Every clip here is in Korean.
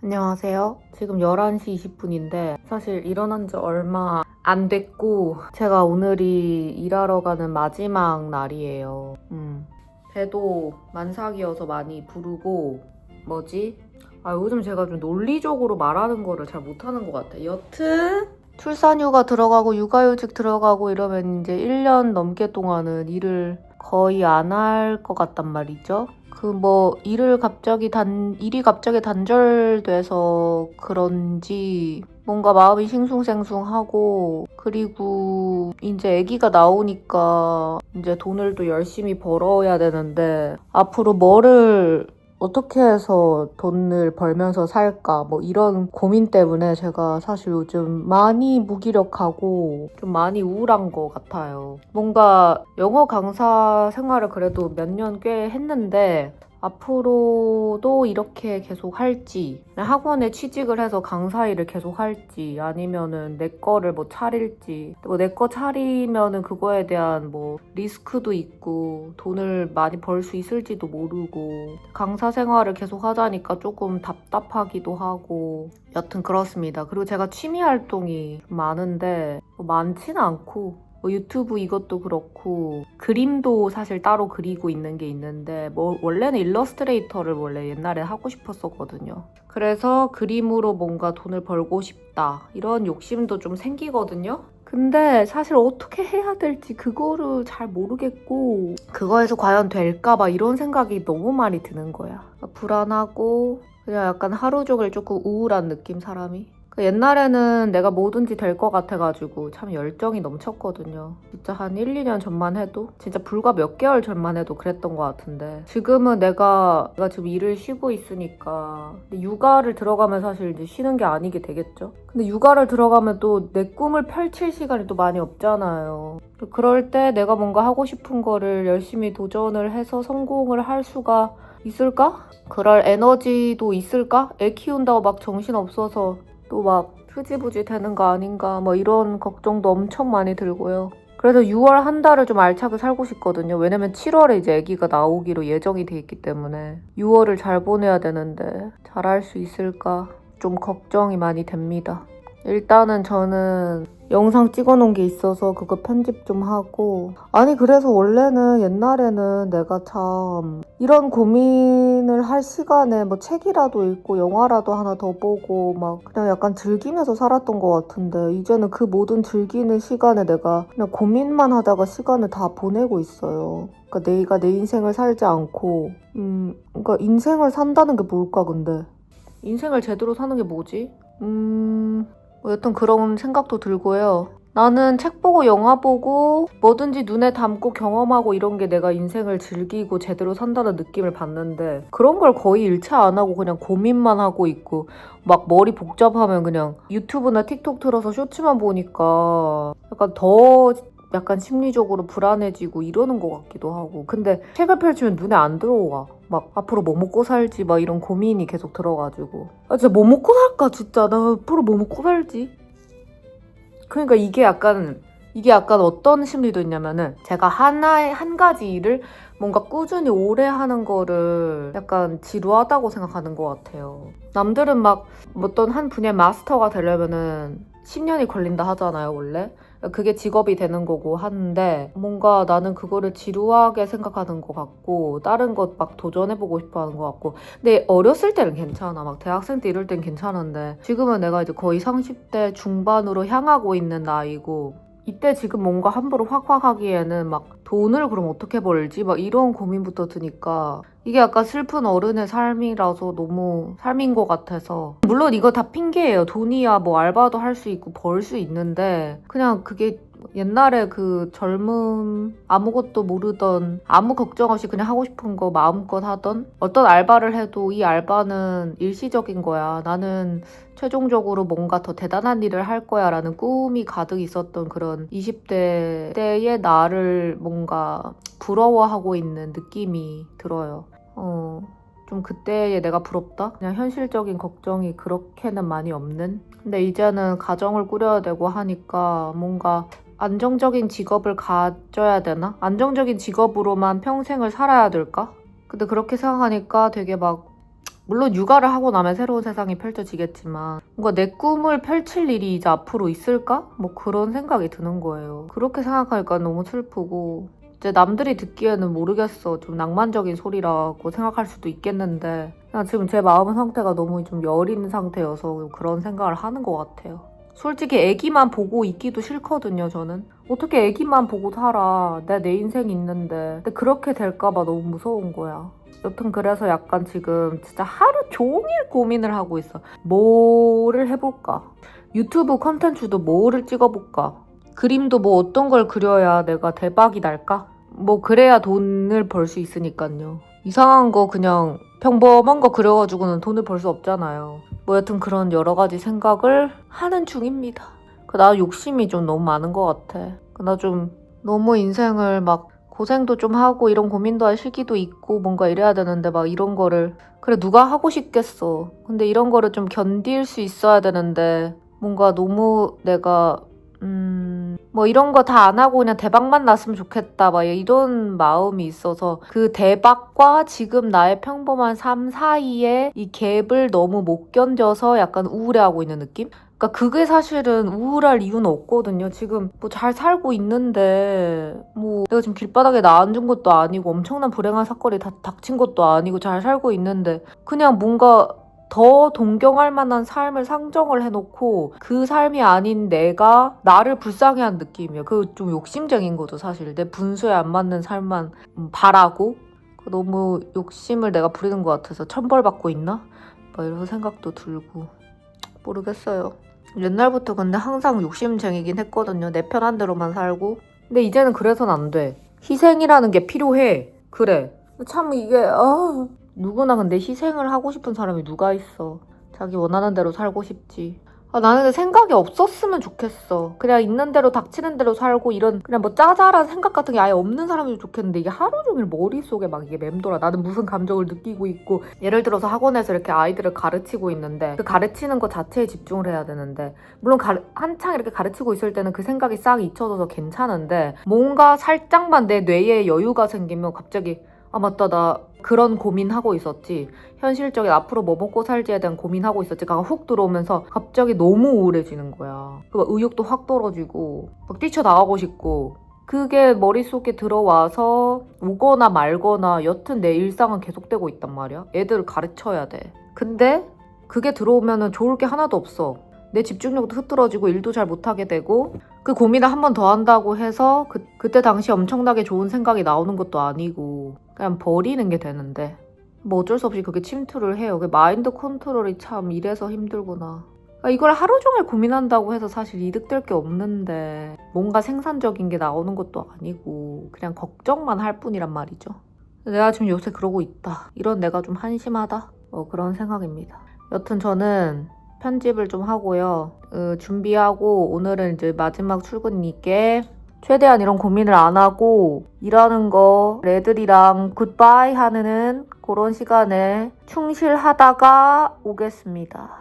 안녕하세요. 지금 11시 20분인데 사실 일어난 지 얼마 안 됐고 제가 오늘이 일하러 가는 마지막 날이에요. 배도 만삭이어서 많이 부르고 요즘 제가 좀 논리적으로 말하는 거를 잘 못하는 것 같아요. 여튼 출산휴가 들어가고 육아휴직 들어가고 이러면 이제 1년 넘게 동안은 일을 거의 안 할 것 같단 말이죠. 일이 갑자기 단절돼서 그런지 뭔가 마음이 싱숭생숭하고, 그리고 이제 아기가 나오니까 이제 돈을 또 열심히 벌어야 되는데 앞으로 뭐를 어떻게 해서 돈을 벌면서 살까 이런 고민 때문에 제가 사실 요즘 많이 무기력하고 좀 많이 우울한 것 같아요. 뭔가 영어 강사 생활을 그래도 몇 년 꽤 했는데 앞으로도 이렇게 계속 할지, 학원에 취직을 해서 강사 일을 계속 할지, 아니면은 내 거를 차릴지, 내 거 차리면은 그거에 대한 리스크도 있고 돈을 많이 벌 수 있을지도 모르고, 강사 생활을 계속 하자니까 조금 답답하기도 하고, 여튼 그렇습니다. 그리고 제가 취미 활동이 많은데 많지는 않고, 유튜브 이것도 그렇고 그림도 사실 따로 그리고 있는 게 있는데 원래는 일러스트레이터를 원래 옛날에 하고 싶었었거든요. 그래서 그림으로 뭔가 돈을 벌고 싶다 이런 욕심도 좀 생기거든요. 근데 사실 어떻게 해야 될지 그거를 잘 모르겠고, 그거에서 과연 될까 봐 이런 생각이 너무 많이 드는 거야. 불안하고 그냥 약간 하루 종일 조금 우울한 느낌, 사람이. 옛날에는 내가 뭐든지 될 것 같아가지고 참 열정이 넘쳤거든요. 진짜 한 1, 2년 전만 해도, 진짜 불과 몇 개월 전만 해도 그랬던 것 같은데, 지금은 내가 지금 일을 쉬고 있으니까, 근데 육아를 들어가면 사실 이제 쉬는 게 아니게 되겠죠? 근데 육아를 들어가면 또 내 꿈을 펼칠 시간이 또 많이 없잖아요. 그럴 때 내가 뭔가 하고 싶은 거를 열심히 도전을 해서 성공을 할 수가 있을까? 그럴 에너지도 있을까? 애 키운다고 막 정신 없어서 또 흐지부지 되는 거 아닌가 이런 걱정도 엄청 많이 들고요. 그래서 6월 한 달을 좀 알차게 살고 싶거든요. 왜냐면 7월에 이제 아기가 나오기로 예정이 돼 있기 때문에 6월을 잘 보내야 되는데 잘할 수 있을까 좀 걱정이 많이 됩니다. 일단은 저는 영상 찍어놓은 게 있어서 그거 편집 좀 하고, 그래서 원래는 옛날에는 내가 참 이런 고민을 할 시간에 책이라도 읽고 영화라도 하나 더 보고 그냥 약간 즐기면서 살았던 것 같은데, 이제는 그 모든 즐기는 시간에 내가 그냥 고민만 하다가 시간을 다 보내고 있어요. 그러니까 내가 내 인생을 살지 않고, 그러니까 인생을 산다는 게 뭘까 근데? 인생을 제대로 사는 게 뭐지? 여튼 그런 생각도 들고요. 나는 책 보고 영화 보고 뭐든지 눈에 담고 경험하고 이런 게 내가 인생을 즐기고 제대로 산다는 느낌을 받는데, 그런 걸 거의 일체 안 하고 그냥 고민만 하고 있고, 머리 복잡하면 그냥 유튜브나 틱톡 틀어서 쇼츠만 보니까 약간 심리적으로 불안해지고 이러는 것 같기도 하고. 근데 책을 펼치면 눈에 안 들어와. 앞으로 뭐 먹고 살지 이런 고민이 계속 들어가지고, 진짜 뭐 먹고 살까 진짜. 나 앞으로 뭐 먹고 살지. 그러니까 이게 약간 어떤 심리도 있냐면은, 제가 한 가지 일을 뭔가 꾸준히 오래 하는 거를 약간 지루하다고 생각하는 것 같아요. 남들은 어떤 한 분야의 마스터가 되려면은 10년이 걸린다 하잖아요, 원래. 그게 직업이 되는 거고 하는데, 뭔가 나는 그거를 지루하게 생각하는 것 같고, 다른 것 도전해보고 싶어 하는 것 같고. 근데 어렸을 때는 괜찮아. 대학생 때 이럴 땐 괜찮은데, 지금은 내가 이제 거의 30대 중반으로 향하고 있는 나이고, 이때 지금 뭔가 함부로 확확 하기에는 돈을 그럼 어떻게 벌지? 이런 고민부터 드니까, 이게 약간 슬픈 어른의 삶이라서 너무 삶인 것 같아서. 물론 이거 다 핑계예요. 돈이야 알바도 할 수 있고 벌 수 있는데, 그냥 그게 옛날에 그 젊음, 아무것도 모르던, 아무 걱정 없이 그냥 하고 싶은 거 마음껏 하던, 어떤 알바를 해도 이 알바는 일시적인 거야, 나는 최종적으로 뭔가 더 대단한 일을 할 거야 라는 꿈이 가득 있었던 그런 20대 때의 나를 뭔가 부러워하고 있는 느낌이 들어요. 좀 그때의 내가 부럽다? 그냥 현실적인 걱정이 그렇게는 많이 없는? 근데 이제는 가정을 꾸려야 되고 하니까 뭔가 안정적인 직업을 가져야 되나? 안정적인 직업으로만 평생을 살아야 될까? 근데 그렇게 생각하니까 되게 물론 육아를 하고 나면 새로운 세상이 펼쳐지겠지만 뭔가 내 꿈을 펼칠 일이 이제 앞으로 있을까? 뭐 그런 생각이 드는 거예요. 그렇게 생각하니까 너무 슬프고 이제 남들이 듣기에는 모르겠어. 좀 낭만적인 소리라고 생각할 수도 있겠는데 그냥 지금 제 마음 상태가 너무 좀 여린 상태여서 그런 생각을 하는 것 같아요. 솔직히 애기만 보고 있기도 싫거든요, 저는. 어떻게 애기만 보고 살아. 내 인생이 있는데. 근데 그렇게 될까봐 너무 무서운 거야. 여튼 그래서 약간 지금 진짜 하루 종일 고민을 하고 있어. 뭐를 해볼까? 유튜브 컨텐츠도 뭐를 찍어볼까? 그림도 뭐 어떤 걸 그려야 내가 대박이 날까? 뭐 그래야 돈을 벌 수 있으니까요. 이상한 거 그냥 평범한 거 그려가지고는 돈을 벌 수 없잖아요. 뭐 여튼 그런 여러 가지 생각을 하는 중입니다. 나 욕심이 좀 너무 많은 것 같아. 나 좀 너무 인생을 막 고생도 좀 하고 이런 고민도 할 시기도 있고 뭔가 이래야 되는데 막 이런 거를 그래 누가 하고 싶겠어. 근데 이런 거를 좀 견딜 수 있어야 되는데 뭔가 너무 내가 뭐 이런 거 다 안 하고 그냥 대박만 났으면 좋겠다 막 이런 마음이 있어서 그 대박과 지금 나의 평범한 삶 사이에 이 갭을 너무 못 견뎌서 약간 우울해하고 있는 느낌? 그러니까 그게 사실은 우울할 이유는 없거든요. 지금 뭐 잘 살고 있는데 뭐 내가 지금 길바닥에 나 앉은 것도 아니고 엄청난 불행한 사건이 다 닥친 것도 아니고 잘 살고 있는데 그냥 뭔가 더 동경할 만한 삶을 상정을 해놓고 그 삶이 아닌 내가 나를 불쌍해한 느낌이에요. 그 좀 욕심쟁인 거죠, 사실. 내 분수에 안 맞는 삶만 바라고 너무 욕심을 내가 부리는 것 같아서 천벌받고 있나? 막 이런 생각도 들고 모르겠어요. 옛날부터 근데 항상 욕심쟁이긴 했거든요. 내 편한 대로만 살고. 근데 이제는 그래서는 안 돼. 희생이라는 게 필요해. 그래. 참 이게 누구나 근데 희생을 하고 싶은 사람이 누가 있어. 자기 원하는 대로 살고 싶지. 나는 근데 생각이 없었으면 좋겠어. 그냥 있는 대로 닥치는 대로 살고 이런 그냥 뭐 짜잘한 생각 같은 게 아예 없는 사람이면 좋겠는데 이게 하루 종일 머릿속에 막 이게 맴돌아. 나는 무슨 감정을 느끼고 있고 예를 들어서 학원에서 이렇게 아이들을 가르치고 있는데 그 가르치는 것 자체에 집중을 해야 되는데 물론 한창 이렇게 가르치고 있을 때는 그 생각이 싹 잊혀져서 괜찮은데 뭔가 살짝만 내 뇌에 여유가 생기면 갑자기 맞다 나 그런 고민하고 있었지. 현실적인 앞으로 뭐 먹고 살지에 대한 고민하고 있었지가 훅 들어오면서 갑자기 너무 우울해지는 거야. 그 의욕도 확 떨어지고 막 뛰쳐나가고 싶고 그게 머릿속에 들어와서 오거나 말거나 여튼 내 일상은 계속되고 있단 말이야. 애들을 가르쳐야 돼. 근데 그게 들어오면은 좋을 게 하나도 없어. 내 집중력도 흐트러지고 일도 잘 못하게 되고 그 고민을 한 번 더 한다고 해서 그때 당시 엄청나게 좋은 생각이 나오는 것도 아니고 그냥 버리는 게 되는데 뭐 어쩔 수 없이 그게 침투를 해요. 그 마인드 컨트롤이 참 이래서 힘들구나. 이걸 하루 종일 고민한다고 해서 사실 이득될 게 없는데 뭔가 생산적인 게 나오는 것도 아니고 그냥 걱정만 할 뿐이란 말이죠. 내가 지금 요새 그러고 있다. 이런 내가 좀 한심하다. 그런 생각입니다. 여튼 저는 편집을 좀 하고요. 준비하고 오늘은 이제 마지막 출근이니까 최대한 이런 고민을 안 하고 일하는 거 애들이랑 굿바이 하는 그런 시간에 충실하다가 오겠습니다.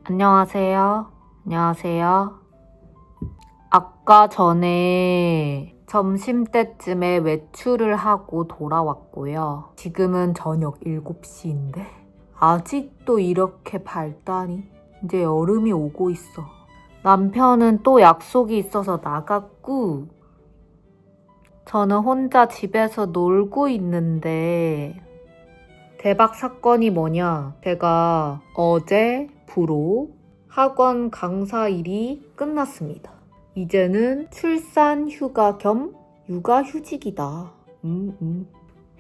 안녕하세요. 안녕하세요. 아까 전에 점심때쯤에 외출을 하고 돌아왔고요. 지금은 저녁 7시인데 아직도 이렇게 밝다니? 이제 여름이 오고 있어. 남편은 또 약속이 있어서 나갔고 저는 혼자 집에서 놀고 있는데 대박 사건이 뭐냐? 제가 어제부로 학원 강사 일이 끝났습니다. 이제는 출산 휴가 겸 육아휴직이다.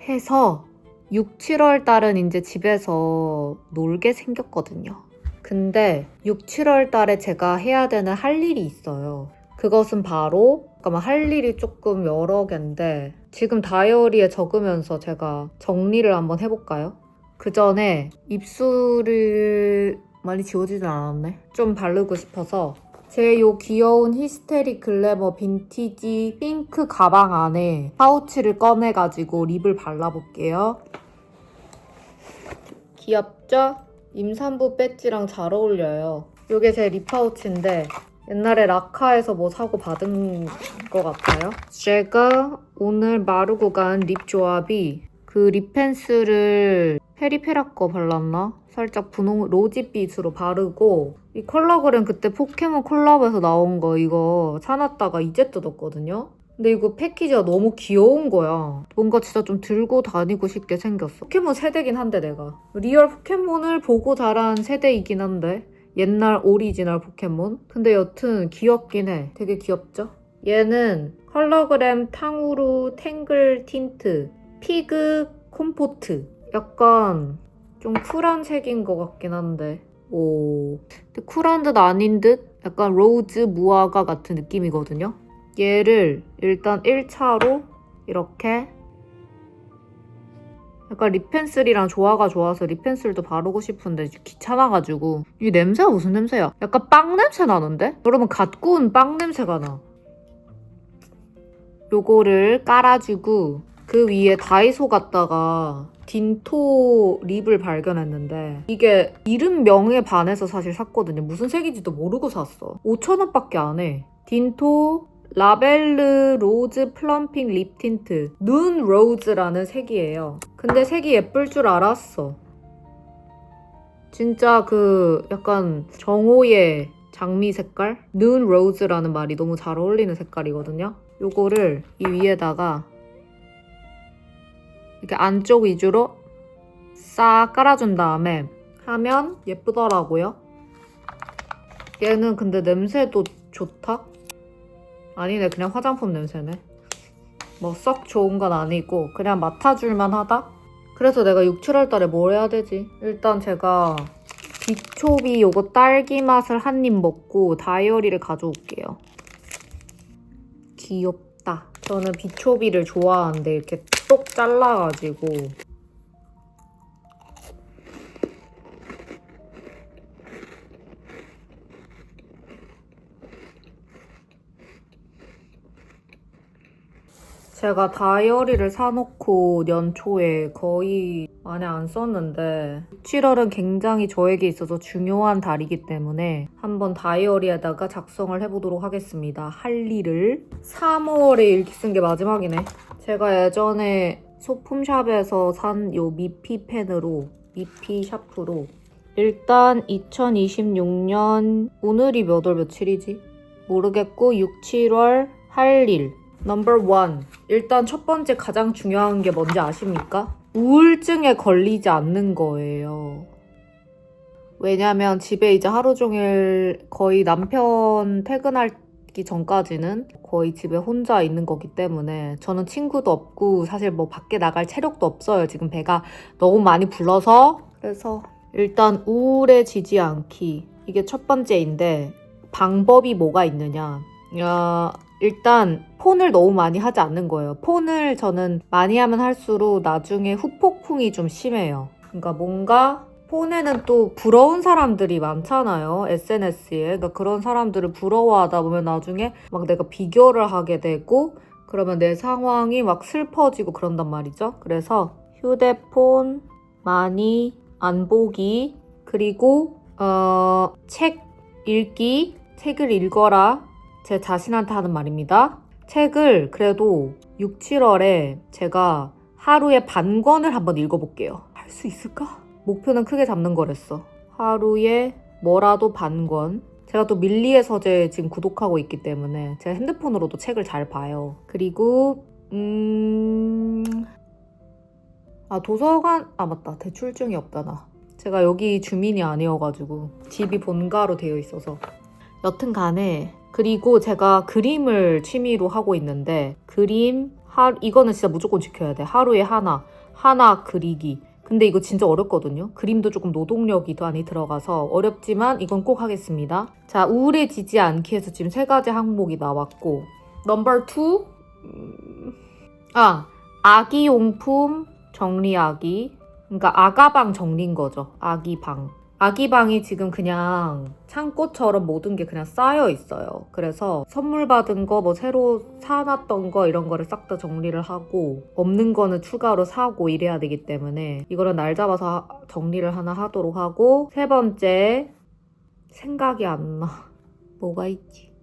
해서 6, 7월 달은 이제 집에서 놀게 생겼거든요. 근데 6, 7월 달에 제가 해야 되는 할 일이 있어요. 그것은 바로 잠깐만 할 일이 조금 여러 개인데 지금 다이어리에 적으면서 제가 정리를 한번 해볼까요? 그 전에 입술을 많이 지워지진 않았네. 좀 바르고 싶어서 제 요 귀여운 히스테릭 글래머 빈티지 핑크 가방 안에 파우치를 꺼내가지고 립을 발라볼게요. 귀엽죠? 임산부 배지랑 잘 어울려요. 이게 제 립 파우치인데 옛날에 라카에서 뭐 사고 받은 것 같아요. 제가 오늘 마르고 간 립 조합이 그 립 펜슬을 페리페라 거 발랐나? 살짝 분홍 로지빛으로 바르고 이 컬러그램 그때 포켓몬 콜라보에서 나온 거 이거 사놨다가 이제 뜯었거든요? 근데 이거 패키지가 너무 귀여운 거야. 뭔가 진짜 좀 들고 다니고 싶게 생겼어. 포켓몬 세대긴 한데 내가. 리얼 포켓몬을 보고 자란 세대이긴 한데 옛날 오리지널 포켓몬? 근데 여튼 귀엽긴 해. 되게 귀엽죠? 얘는 컬러그램 탕후루 탱글 틴트 피그 콤포트. 약간 좀 쿨한 색인 것 같긴 한데 오. 근데 쿨한 듯 아닌 듯 약간 로즈 무화과 같은 느낌이거든요. 얘를 일단 1차로 이렇게 약간 립펜슬이랑 조화가 좋아서 립펜슬도 바르고 싶은데 귀찮아가지고 이게 냄새가 무슨 냄새야? 약간 빵 냄새 나는데? 여러분 갓 구운 빵 냄새가 나. 요거를 깔아주고 그 위에 다이소 갔다가 딘토 립을 발견했는데 이게 이름명에 반해서 사실 샀거든요. 무슨 색인지도 모르고 샀어. 5,000원밖에 안 해. 딘토 라벨르 로즈 플럼핑 립 틴트 눈 로즈라는 색이에요. 근데 색이 예쁠 줄 알았어. 진짜 그 약간 정오의 장미 색깔? 눈 로즈라는 말이 너무 잘 어울리는 색깔이거든요. 요거를 이 위에다가 이렇게 안쪽 위주로 싹 깔아준 다음에 하면 예쁘더라고요. 얘는 근데 냄새도 좋다? 아니네, 그냥 화장품 냄새네. 뭐 썩 좋은 건 아니고 그냥 맡아줄만 하다? 그래서 내가 6, 7월 달에 뭘 해야 되지? 일단 제가 비초비 요거 딸기 맛을 한 입 먹고 다이어리를 가져올게요. 귀엽다. 저는 비초비를 좋아하는데 이렇게 똑 잘라가지고 제가 다이어리를 사놓고 연초에 거의 많이 안 썼는데 7월은 굉장히 저에게 있어서 중요한 달이기 때문에 한번 다이어리에다가 작성을 해보도록 하겠습니다. 할 일을 3월에 일기 쓴 게 마지막이네. 제가 예전에 소품샵에서 산 요 미피 펜으로 미피 샤프로 일단 2026년 오늘이 몇 월 며칠이지? 모르겠고 6, 7월 할 일 넘버 1. 일단 첫 번째 가장 중요한 게 뭔지 아십니까? 우울증에 걸리지 않는 거예요. 왜냐면 집에 이제 하루 종일 거의 남편 퇴근하기 전까지는 거의 집에 혼자 있는 거기 때문에 저는 친구도 없고 사실 뭐 밖에 나갈 체력도 없어요. 지금 배가 너무 많이 불러서. 그래서 일단 우울해지지 않기. 이게 첫 번째인데 방법이 뭐가 있느냐. 일단 폰을 너무 많이 하지 않는 거예요. 폰을 저는 많이 하면 할수록 나중에 후폭풍이 좀 심해요. 그러니까 뭔가 폰에는 또 부러운 사람들이 많잖아요. SNS에. 그러니까 그런 사람들을 부러워하다 보면 나중에 막 내가 비교를 하게 되고 그러면 내 상황이 막 슬퍼지고 그런단 말이죠. 그래서 휴대폰 많이 안 보기 그리고 책 읽기, 책을 읽어라. 제 자신한테 하는 말입니다. 책을 그래도 6, 7월에 제가 하루에 반 권을 한번 읽어볼게요. 할 수 있을까? 목표는 크게 잡는 거랬어. 하루에 뭐라도 반 권. 제가 또 밀리의 서재 지금 구독하고 있기 때문에 제가 핸드폰으로도 책을 잘 봐요. 그리고 도서관 맞다. 대출증이 없다 나. 제가 여기 주민이 아니어가지고 집이 본가로 되어 있어서 여튼 간에 그리고 제가 그림을 취미로 하고 있는데 그림 이거는 진짜 무조건 지켜야 돼. 하루에 하나 그리기. 근데 이거 진짜 어렵거든요. 그림도 조금 노동력이 많이 들어가서 어렵지만 이건 꼭 하겠습니다. 자, 우울해지지 않기 해서 지금 3가지 항목이 나왔고 넘버 2 아기용품 정리하기. 그러니까 아가방 정리인 거죠. 아기방. 아기방이 지금 그냥 창고처럼 모든 게 그냥 쌓여 있어요. 그래서 선물 받은 거, 뭐 새로 사놨던 거 이런 거를 싹 다 정리를 하고 없는 거는 추가로 사고 이래야 되기 때문에 이거는 날 잡아서 정리를 하나 하도록 하고 3번째 생각이 안 나. 뭐가 있지?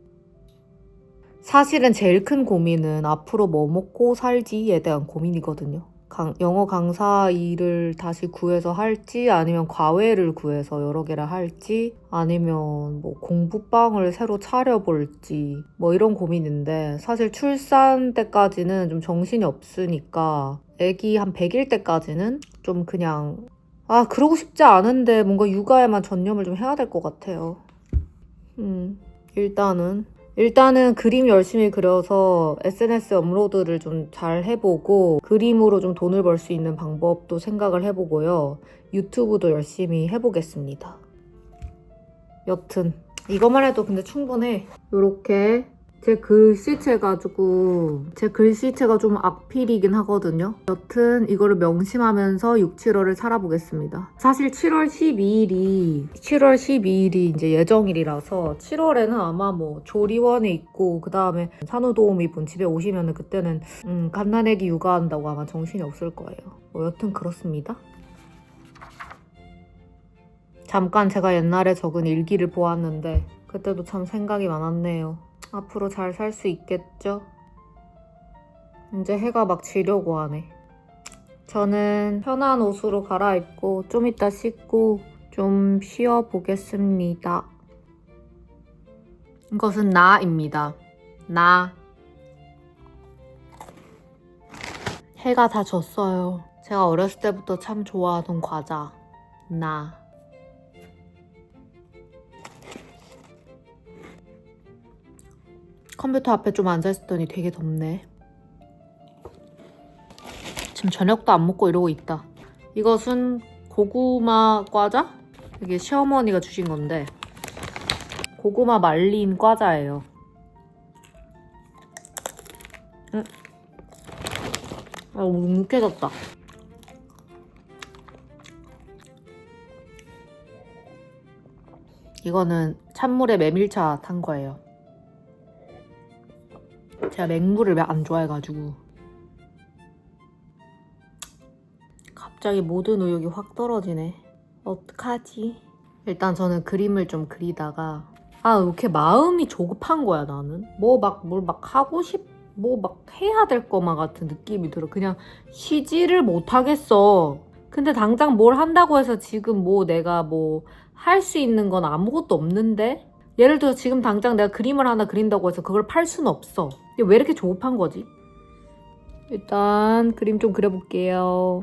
사실은 제일 큰 고민은 앞으로 뭐 먹고 살지에 대한 고민이거든요. 영어 강사 일을 다시 구해서 할지 아니면 과외를 구해서 여러 개를 할지 아니면 뭐 공부방을 새로 차려볼지 뭐 이런 고민인데 사실 출산 때까지는 좀 정신이 없으니까 애기 한 100일 때까지는 좀 그냥 그러고 싶지 않은데 뭔가 육아에만 전념을 좀 해야 될 것 같아요. 일단은 그림 열심히 그려서 SNS 업로드를 좀 잘 해보고 그림으로 좀 돈을 벌 수 있는 방법도 생각을 해보고요. 유튜브도 열심히 해보겠습니다. 여튼 이것만 해도 근데 충분해. 요렇게 제 글씨체가 좀 악필이긴 하거든요. 여튼 이거를 명심하면서 6, 7월을 살아보겠습니다. 사실 7월 12일이 이제 예정일이라서 7월에는 아마 뭐 조리원에 있고 그 다음에 산후도우미분 집에 오시면은 그때는 갓난애기 육아한다고 아마 정신이 없을 거예요. 뭐 여튼 그렇습니다. 잠깐 제가 옛날에 적은 일기를 보았는데 그때도 참 생각이 많았네요. 앞으로 잘 살 수 있겠죠? 이제 해가 막 지려고 하네. 저는 편한 옷으로 갈아입고 좀 이따 씻고 좀 쉬어보겠습니다. 이것은 나입니다. 나. 해가 다 졌어요. 제가 어렸을 때부터 참 좋아하던 과자. 나. 컴퓨터 앞에 좀 앉아있었더니 되게 덥네. 지금 저녁도 안 먹고 이러고 있다. 이것은 고구마 과자? 이게 시어머니가 주신 건데 고구마 말린 과자예요. 묵묵해졌다. 이거는 찬물에 메밀차 탄 거예요. 제가 맹물을 안 좋아해가지고 갑자기 모든 의욕이 확 떨어지네. 어떡하지? 일단 저는 그림을 좀 그리다가 왜 이렇게 마음이 조급한 거야 나는? 뭘 하고 뭐 막 해야 될 것만 같은 느낌이 들어. 그냥 쉬지를 못하겠어. 근데 당장 뭘 한다고 해서 지금 뭐 내가 뭐 할 수 있는 건 아무것도 없는데? 예를 들어 지금 당장 내가 그림을 하나 그린다고 해서 그걸 팔 수는 없어. 왜 이렇게 조급한 거지? 일단 그림 좀 그려볼게요.